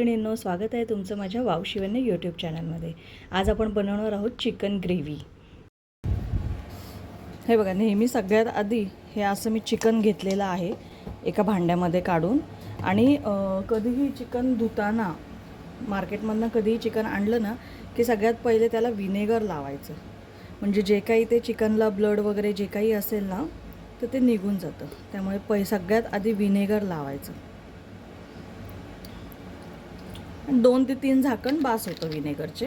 मैत्रिणींनो, स्वागत आहे तुमचं माझ्या वावशिवन्य यूट्यूब चॅनलमध्ये। आज आपण बनवणार आहोत चिकन ग्रेव्ही। हे बघा, नेहमी सगळ्यात आधी हे असं मी चिकन घेतलेलं आहे एका भांड्यामध्ये काढून। आणि कधीही चिकन धुताना मार्केटमधनं कधीही चिकन आणलं ना की सगळ्यात पहिले त्याला विनेगर लावायचं, म्हणजे जे काही ते चिकनला ब्लड वगैरे जे काही असेल ना तर ते निघून जातं। त्यामुळे सगळ्यात आधी विनेगर लावायचं। 2 ते 3 झाकण बास होतं विनेगरचे।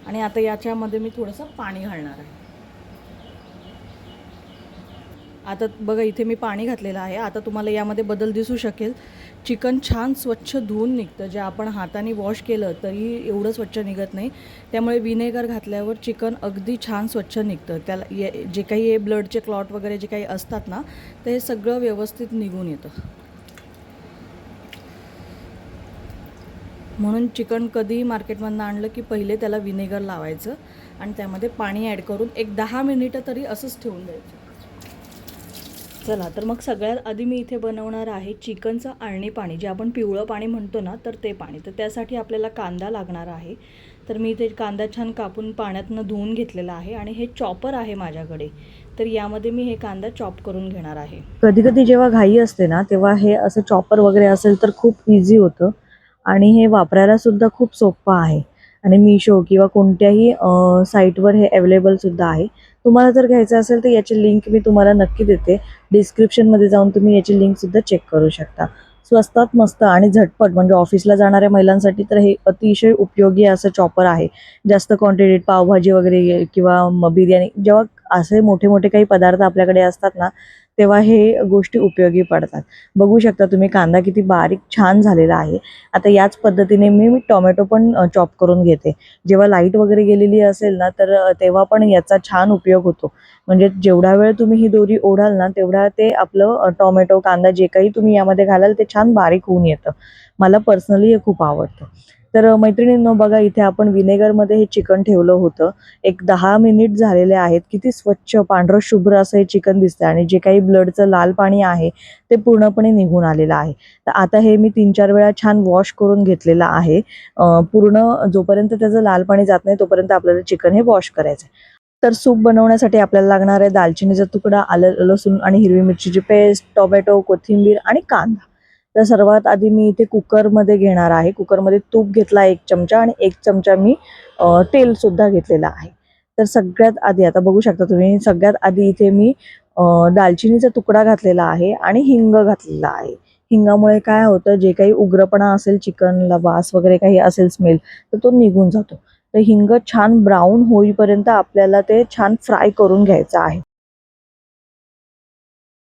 आणि आता याच्यामध्ये मी थोडंसं पाणी घालणार आहे। आता बघा, इथे मी पाणी घातलेलं आहे। आता तुम्हाला यामध्ये बदल दिसू शकेल। चिकन छान स्वच्छ धुवून निघतं। जे आपण हाताने वॉश केलं तरी एवढं स्वच्छ निघत नाही। त्यामुळे विनेगर घातल्यावर चिकन अगदी छान स्वच्छ निघतं। त्याला जे काही हे ब्लडचे क्लॉट वगैरे जे काही असतात ना ते हे सगळं व्यवस्थित निघून येतं। म्हणून चिकन कधीही मार्केटमधनं आणलं की पहिले त्याला विनेगर लावायचं आणि त्यामध्ये पाणी ॲड करून एक 10 मिनिटं तरी असंच ठेवून द्यायचं। चला, तर मग सगळ्यात आधी मी इथे बनवणार आहे चिकनचं आळणी पाणी, जे आपण पिवळं पाणी म्हणतो ना तर ते पाणी। तर त्यासाठी आपल्याला कांदा लागणार आहे। तर मी इथे कांदा छान कापून पाण्यातनं धुवून घेतलेला आहे आणि हे चॉपर आहे माझ्याकडे। तर यामध्ये मी हे कांदा चॉप करून घेणार आहे। कधी कधी जेव्हा घाई असते ना तेव्हा हे असं चॉपर वगैरे असेल तर खूप इझी होतं आणि हे वापरायला सुद्धा खूप सोपं आहे। आणि मीशो किंवा कोणत्याही साईटवर हे अवेलेबल सुद्धा आहे। तुम्हाला जर घ्यायचं असेल तर याची लिंक मी तुम्हाला नक्की देते। डिस्क्रिप्शनमध्ये जाऊन तुम्ही याची लिंक सुद्धा चेक करू शकता। स्वस्तात मस्त आणि झटपट, म्हणजे ऑफिसला जाणाऱ्या महिलांसाठी तर हे अतिशय उपयोगी असं चॉपर आहे। जास्त क्वांटिटीत पावभाजी वगैरे किंवा बिर्याणी, जेव्हा असे मोठे मोठे काही पदार्थ आपल्याकडे असतात ना तेव्हा हे गोष्टी उपयोगी पडतात। बघू शकता तुम्ही कांदा किती बारीक छान झालेला आहे। आता याच पद्धतीने मी टोमॅटो पण चॉप करून घेते। जेव्हा लाईट वगैरे गेलेली असेल ना तर तेव्हा पण याचा छान उपयोग होतो। म्हणजे जेवढा वेळ तुम्ही ही दोरी ओढाल ना तेवढा ते आपलं टोमॅटो कांदा जे काही तुम्ही यामध्ये घालाल ते छान बारीक होऊन येतं। मला पर्सनली हे खूप आवडतं। तर मैत्रिणींनो, बघा इथे आपण विनेगरमध्ये हे चिकन ठेवलं होतं। एक 10 मिनिट झालेले आहेत। किती स्वच्छ पांढरं शुभ्र असं हे चिकन दिसतं आणि जे काही ब्लडचं लाल पाणी आहे ते पूर्णपणे निघून आलेलं आहे। तर आता हे मी 3-4 वेळा छान वॉश करून घेतलेलं आहे। पूर्ण जोपर्यंत त्याचं लाल पाणी जात नाही तोपर्यंत आपल्याला चिकन हे वॉश करायचं आहे। तर सूप बनवण्यासाठी आपल्याला लागणार आहे दालचिनीचा तुकडा, आलं लसूण आणि हिरवी मिरचीची पेस्ट, टोमॅटो, कोथिंबीर आणि कांदा। तर सर्वात आधी मी इथे कुकरमध्ये घेणार आहे। कुकरमध्ये तूप घेतला 1 चमचा आणि 1 चमचा मी तेल सुद्धा घेतलेलं आहे। तर सगळ्यात आधी आता बघू शकता तुम्ही, सगळ्यात आधी इथे मी दालचिनीचा तुकडा घातलेला आहे आणि हिंग घातलेला आहे। हिंगामुळे काय होतं, जे काही उग्रपणा असेल चिकनला, वास वगैरे काही असेल स्मेल, तर तो निघून जातो। तर हिंग छान ब्राऊन होईपर्यंत आपल्याला ते छान फ्राय करून घ्यायचं आहे।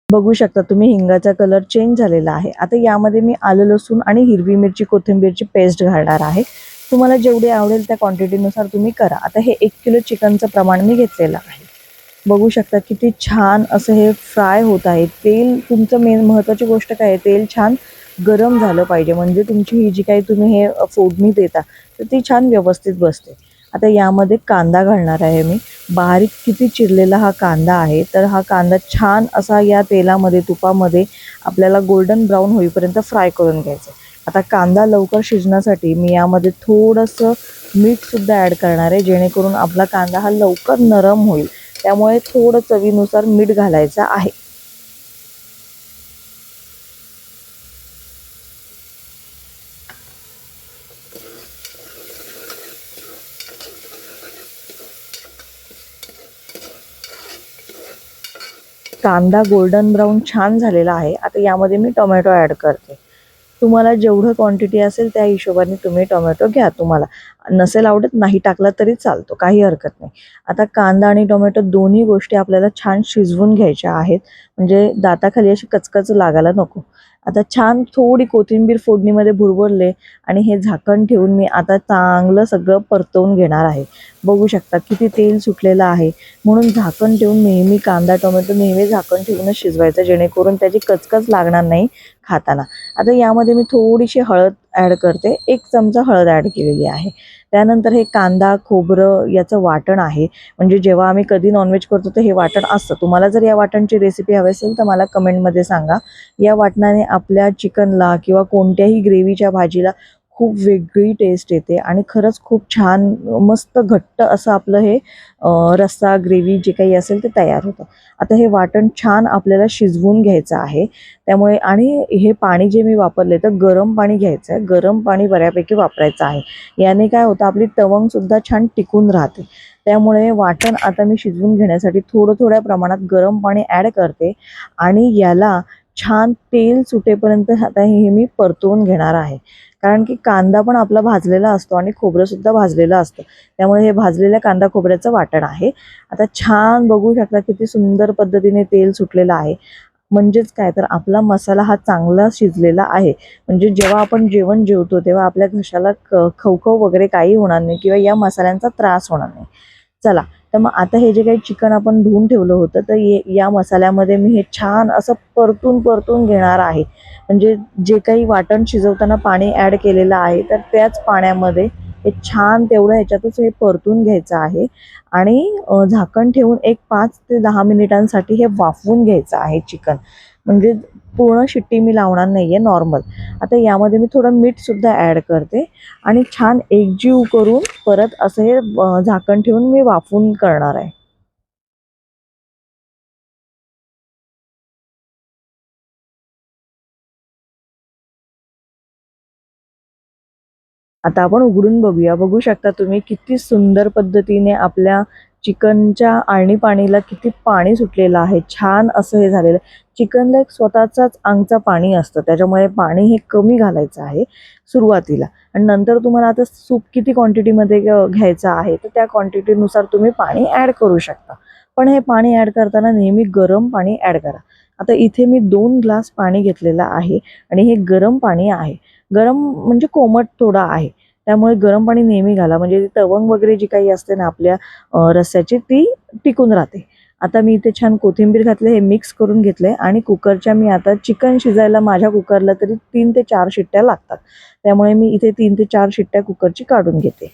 बघू शकता तुम्ही हिंगाचा कलर चेंज झालेला आहे। आता यामध्ये मी आलं लसूण आणि हिरवी मिरची कोथिंबीरची पेस्ट घालणार आहे। तुम्हाला जेवढी आवडेल त्या क्वांटिटीनुसार तुम्ही करा। आता हे 1 किलो चिकनचं प्रमाण मी घेतलेलं आहे। बघू शकता किती छान असं हे फ्राय होत आहे। तेल तुमचं मेन महत्त्वाची गोष्ट काय आहे, तेल छान गरम झालं पाहिजे, म्हणजे तुमची ही जी काही तुम्ही हे फोडणी देता तर ती छान व्यवस्थित बसते। आता यामध्ये कांदा घालणार आहे मी। बारीक किती चिरलेला हा कांदा आहे। तर हा कांदा छान असा या तेलामध्ये, तुपामध्ये आपल्याला गोल्डन ब्राऊन होईपर्यंत फ्राय करून घ्यायचा आहे। आता कांदा लवकर शिजण्यासाठी मी यामध्ये थोडंसं मीठसुद्धा ॲड करणार आहे, जेणेकरून आपला कांदा हा लवकर नरम होईल। त्यामुळे थोडं चवीनुसार मीठ घालायचं आहे। कांदा गोल्डन ब्राऊन छान झालेला आहे। आता यामध्ये मी टोमॅटो ॲड करते। तुम्हाला जेवढं क्वांटिटी असेल त्या हिशोबाने तुम्ही टोमॅटो घ्या। तुम्हाला नसेल आवडत नाही टाकला तरी चालतो, काही हरकत नाही। आता कांदा आणि टोमॅटो दोन्ही गोष्टी आपल्याला छान शिजवून घ्यायच्या आहेत, म्हणजे दाताखाली अशी कचकच लागायला नको। आता छान थोडी कोथिंबीर फोडणीमध्ये भुरभुरले आणि हे झाकण ठेवून मी आता चांगलं सगळं परतवून घेणार आहे। बघू शकता किती तेल सुटलेलं आहे। म्हणून झाकण ठेवून नेहमी कांदा टोमॅटो नेहमी झाकण ठेवूनच शिजवायचं, जेणेकरून त्याची कचकच लागणार नाही खाताना। आता यामध्ये मी थोडीशी हळद ॲड करते, 1 चमचा हळद ॲड केलेली आहे. त्यानंतर हे कांदा खोबरं याचं वाटण आहे. म्हणजे जेव्हा आम्ही कधी नॉनव्हेज करतो तर हे वाटण असतं. तुम्हाला जर या वाटणची रेसिपी हवी असेल तर मला कमेंटमध्ये सांगा. या वाटणाने आपल्या चिकनला किंवा कोणत्याही ग्रेव्हीच्या भाजीला खूप वेगळी टेस्ट येते आणि खरंच खूप छान मस्त घट्ट असं आपलं हे रस्सा ग्रेव्ही जे काही असेल ते तयार होतं. आता हे वाटण छान आपल्याला शिजवून घ्यायचं आहे. त्यामुळे आणि हे पाणी जे मी वापरले तर गरम पाणी घ्यायचं आहे. गरम पाणी बऱ्यापैकी वापरायचं आहे. याने काय होतं आपली तवंगसुद्धा छान टिकून राहते. त्यामुळे वाटण आता मी शिजवून घेण्यासाठी थोड्या प्रमाणात गरम पाणी ॲड करते आणि याला छान तेल सुटेपर्यंत आता हे मी परतवून घेणार आहे. कारण की कांदा पण आपला भाजलेला असतो आणि खोबरंसुद्धा भाजलेलं असतं. त्यामुळे हे भाजलेल्या कांदा खोबऱ्याचं वाटण आहे. आता छान बघू शकता किती सुंदर पद्धतीने तेल सुटलेलं आहे. म्हणजेच काय तर आपला मसाला हा चांगला शिजलेला आहे. म्हणजे जेव्हा आपण जेवण जेवतो तेव्हा आपल्या घशाला खवखव वगैरे काही होणार नाही किंवा या मसाल्यांचा त्रास होणार नाही. चला, तर मग आता हे जे काही चिकन आपण धुवून ठेवलं होतं तर या मसाल्यामध्ये मी हे छान असं परतून घेणार आहे. म्हणजे जे काही वाटण शिजवताना पाणी ॲड केलेलं आहे तर त्याच पाण्यामध्ये हे छान तेवढं ह्याच्यातच हे परतून घ्यायचं आहे आणि झाकण ठेवून एक 5 ते 10 मिनिटांसाठी हे वाफवून घ्यायचं आहे चिकन. म्हणजे पूर्ण शिट्टी मी लावणार नाही आहे, नॉर्मल. आता यामध्ये मी थोडं मीठसुद्धा ॲड करते आणि छान एकजीव करून परत असं हे झाकण ठेवून मी वाफवून करणार आहे. आता आपण उघडून बघूया. बघू शकता तुम्ही किती सुंदर पद्धतीने आपल्या चिकनच्या आळणी-पाणीला किती पाणी सुटलेलं आहे. छान असं हे झालेलं आहे. चिकनला एक स्वतःचाच अंगचं पाणी असतं. त्याच्यामुळे पाणी हे कमी घालायचं आहे सुरुवातीला आणि नंतर तुम्हाला आता सूप किती क्वांटिटीमध्ये घ्यायचं आहे, तर त्या क्वांटिटीनुसार तुम्ही पाणी ॲड करू शकता. पण हे पाणी ॲड करताना नेहमी गरम पाणी ॲड करा. आता इथे मी 2 ग्लास पाणी घेतलेलं आहे आणि हे गरम पाणी आहे. गरम म्हणजे कोमट थोडं आहे. त्यामुळे गरम पाणी नेहमी घाला म्हणजे ती तवंग वगैरे जी काही असते ना आपल्या रस्स्याची ती टिकून राहते. आता मी इथे छान कोथिंबीर घातले, हे मिक्स करून घेतले आणि कुकरच्या मी आता चिकन शिजायला माझ्या कुकरला तरी 3 ते 4 शिट्ट्या लागतात. त्यामुळे मी इथे 3 ते 4 शिट्ट्या कुकरची काढून घेते.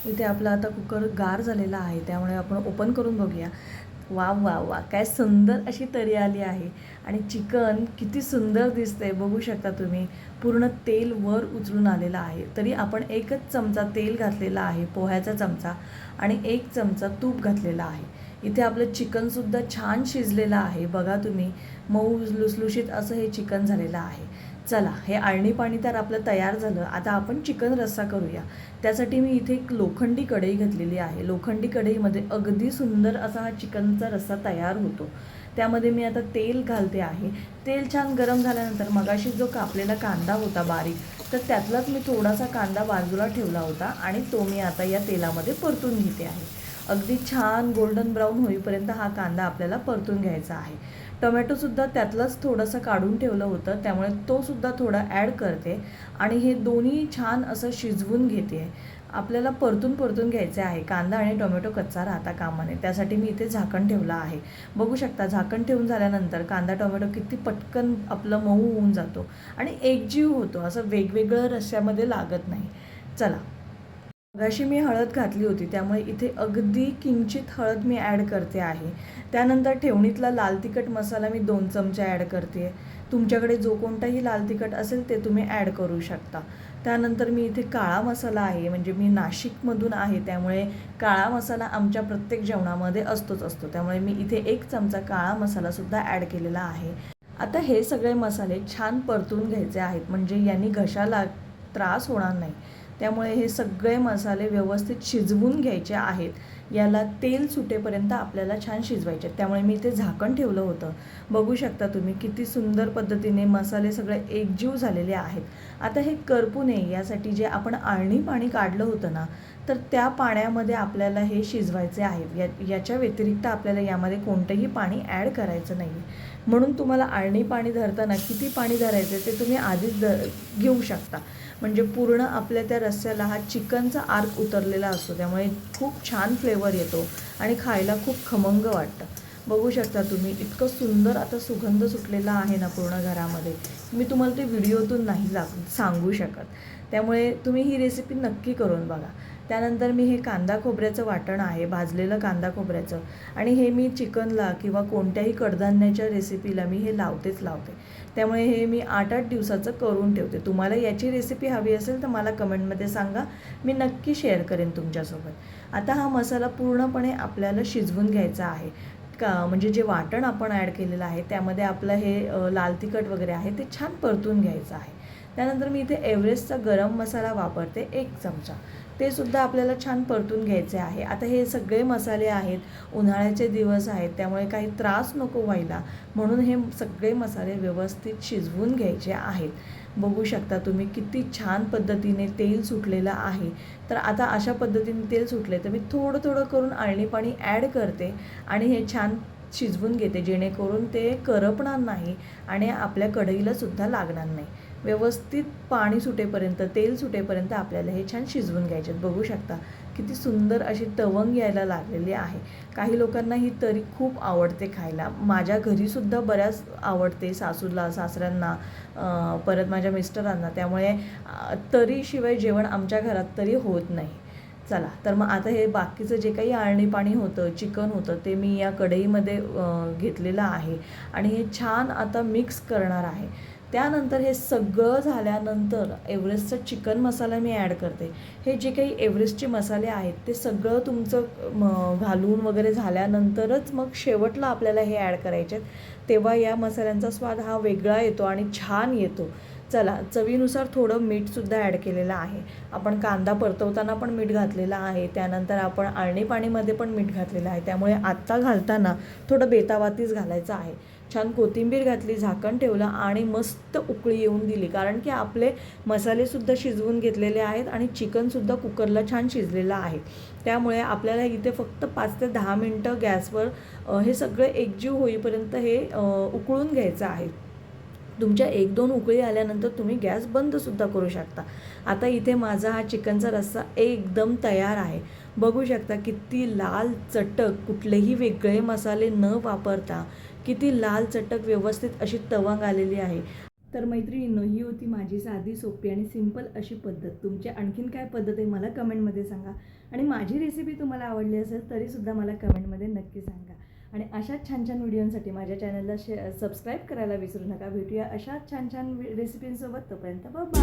इथे आपला आता कुकर गार झालेला आहे, त्यामुळे आपण ओपन करून बघूया. वा वा वा, काय सुंदर अशी तरी आली आहे आणि चिकन किती सुंदर दिसतंय बघू शकता तुम्ही. पूर्ण तेल वर उचलून आलेलं आहे. तरी आपण 1च चमचा तेल घातलेला आहे, पोह्याचा चमचा, आणि 1 चमचा तूप घातलेला आहे. इथे आपलं चिकनसुद्धा छान शिजलेलं आहे. बघा तुम्ही, मऊ लुसलुशीत असं हे चिकन झालेलं आहे. चला, हे आळणी पाणी तर आपलं तयार झालं. आता आपण चिकन रस्सा करूया. त्यासाठी मी इथे एक लोखंडी कढई घेतलेली आहे. लोखंडी कढईमध्ये अगदी सुंदर असा हा चिकनचा रस्सा तयार होतो. त्यामध्ये मी आता तेल घालते आहे. तेल छान गरम झाल्यानंतर मगाशी जो कापलेला कांदा होता बारीक, तर त्यातलाच मी थोडासा कांदा बाजूला ठेवला होता आणि तो मी आता या तेलामध्ये परतून घेते आहे. अगदी छान गोल्डन ब्राऊन होईपर्यंत हा कांदा आपल्याला परतून घ्यायचा आहे. टोमॅटोसुद्धा त्यातलंच थोडंसं काढून ठेवलं होतं, त्यामुळे तोसुद्धा थोडा ॲड करते आणि हे दोन्ही छान असं शिजवून घेते आहे. आपल्याला परतून घ्यायचे आहे. कांदा आणि टोमॅटो कच्चा राहता कामा नये, त्यासाठी मी इथे झाकण ठेवलं आहे. बघू शकता, झाकण ठेवून झाल्यानंतर कांदा टोमॅटो किती पटकन आपलं मऊ होऊन जातो आणि एकजीव होतो, असं वेगवेगळं रश्श्यामध्ये लागत नाही. चला, मगाशी मी हळद घातली होती, त्यामुळे इथे अगदी किंचित हळद मी ॲड करते आहे. त्यानंतर ठेवणीतला लाल तिखट मसाला मी 2 चमचे ॲड करते. तुमच्याकडे जो कोणताही लाल तिखट असेल ते तुम्ही ॲड करू शकता. त्यानंतर मी इथे काळा मसाला आहे, म्हणजे मी नाशिकमधून आहे, त्यामुळे काळा मसाला आमच्या प्रत्येक जेवणामध्ये असतो. त्यामुळे मी इथे 1 चमचा काळा मसालासुद्धा ॲड केलेला आहे. आता हे सगळे मसाले छान परतून घ्यायचे आहेत, म्हणजे यांनी घशाला त्रास होणार नाही. त्यामुळे हे सगळे मसाले व्यवस्थित शिजवून घ्यायचे आहेत. याला तेल सुटेपर्यंत आपल्याला छान शिजवायचे. त्यामुळे मी इथे झाकण ठेवलं होतं. बघू शकता तुम्ही किती सुंदर पद्धतीने मसाले सगळे एकजीव झालेले आहेत. आता हे करपू नये यासाठी जे आपण आळणी पाणी काढलं होतं ना, तर त्या पाण्यामध्ये आपल्याला हे शिजवायचे आहे. याच्या व्यतिरिक्त आपल्याला यामध्ये कोणतंही पाणी ॲड करायचं नाही. म्हणून तुम्हाला आळणी पाणी धरताना किती पाणी धरायचं ते तुम्ही आधीच घेऊ शकता. म्हणजे पूर्ण आपल्या त्या रस्स्याला हा चिकनचा आर्क उतरलेला असतो, त्यामुळे खूप छान फ्लेवर फ्लेवर येतो आणि खायला खूप खमंग वाटतं. बघू शकता तुम्ही, इतकं सुंदर आता सुगंध सुटलेला आहे ना पूर्ण घरामध्ये. मी तुम्हाला ते व्हिडिओतून नाही सांगू शकत. त्यामुळे तुम्ही ही रेसिपी नक्की करून बघा. त्यानंतर मी हे कांदा खोबऱ्याचं वाटण आहे, भाजलेलं कांदा खोबऱ्याचं, आणि हे मी चिकनला किंवा कोणत्याही कडधान्याच्या रेसिपीला मी हे लावते. त्यामुळे हे मी 8-8 दिवसाचं करून ठेवते. तुम्हाला याची रेसिपी हवी असेल तर मला कमेंटमध्ये सांगा, मी नक्की शेअर करेन तुमच्यासोबत. आता हा मसाला पूर्णपणे आपल्याला शिजवून घ्यायचा आहे. म्हणजे जे वाटण आपण ॲड केलेलं आहे त्यामध्ये आपलं हे लाल तिखट वगैरे आहे ते छान परतून घ्यायचं आहे. त्यानंतर मी इथे एव्हरेस्टचा गरम मसाला वापरते 1 चमचा. ते सुद्धा आपल्याला छान परतून घ्यायचे आहे. आता हे सगळे मसाले आहेत, उन्हाळ्याचे दिवस आहेत, त्यामुळे काही त्रास नको व्हायला म्हणून हे सगळे मसाले व्यवस्थित शिजवून घ्यायचे आहेत. बघू शकता तुम्ही किती छान पद्धतीने तेल सुटलेलं आहे. तर आता अशा पद्धतीने तेल सुटले तर मी थोडं थोडं करून अळणी पाणी ॲड करते आणि हे छान शिजवून घेते, जेणेकरून ते करपणार नाही आणि आपल्या कढईलासुद्धा लागणार नाही. व्यवस्थित पाणी सुटेपर्यंत, तेल सुटेपर्यंत आपल्याला हे छान शिजवून घ्यायचे. बघू शकता किती सुंदर अशी तवंग यायला लागलेली आहे. काही लोकांना ही तरी खूप आवडते खायला. माझ्या घरीसुद्धा बऱ्याच आवडते, सासूला, सासऱ्यांना, परत माझ्या मिस्टरांना. त्यामुळे तरीशिवाय जेवण आमच्या घरात तरी होत नाही. चला तर मग आता हे बाकीचं जे काही अळणी पाणी होतं, चिकन होतं, ते मी या कढईमध्ये घेतलेलं आहे आणि हे छान आता मिक्स करणार आहे. त्यानंतर हे सगळं झाल्यानंतर एव्हरेस्टचा चिकन मसाला मी ॲड करते. हे जे काही एव्हरेस्टचे मसाले आहेत ते सगळं तुमचं घालून वगैरे झाल्यानंतरच मग शेवटला आपल्याला हे ॲड करायचे आहेत. तेव्हा या मसाल्यांचा स्वाद हा वेगळा येतो आणि छान येतो. चला, चवीनुसार थोडं मीठसुद्धा ॲड केलेलं आहे. आपण कांदा परतवताना पण मीठ घातलेलं आहे, त्यानंतर आपण अळणी पाणीमध्ये पण मीठ घातलेलं आहे. त्यामुळे आत्ता घालताना थोडं बेतावातीच घालायचं आहे. छान कोथिंबीर घातली, झाकण ठेवलं आणि मस्त उकळी येऊन दिली, कारण की आपले मसालेसुद्धा शिजवून घेतलेले आहेत आणि चिकनसुद्धा कुकरला छान शिजलेलं आहे. त्यामुळे आपल्याला इथे फक्त 5 ते 10 मिनटं गॅसवर हे सगळं एकजीव होईपर्यंत हे उकळून घ्यायचं आहे. तुमच्या 1-2 उकळी आल्यानंतर तुम्ही गॅस बंदसुद्धा करू शकता. आता इथे माझा हा चिकनचा रस्सा एकदम तयार आहे. बघू शकता किती लाल चटक, कुठलेही वेगळे मसाले न वापरता किती लाल चटक व्यवस्थित अशी तवंग आलेली आहे. तर मैत्रिणींनो, ही होती माझी साधी, सोपी आणि सिंपल अशी पद्धत. तुमची आणखीन काय पद्धत आहे मला कमेंटमध्ये सांगा. आणि माझी रेसिपी तुम्हाला आवडली असेल तरीसुद्धा मला कमेंटमध्ये नक्की सांगा. आणि अशाच छान छान व्हिडिओंसाठी माझ्या चॅनलला सबस्क्राईब करायला विसरू नका. भेटूया अशाच छान छान रेसिपींसोबत. तोपर्यंत बाय.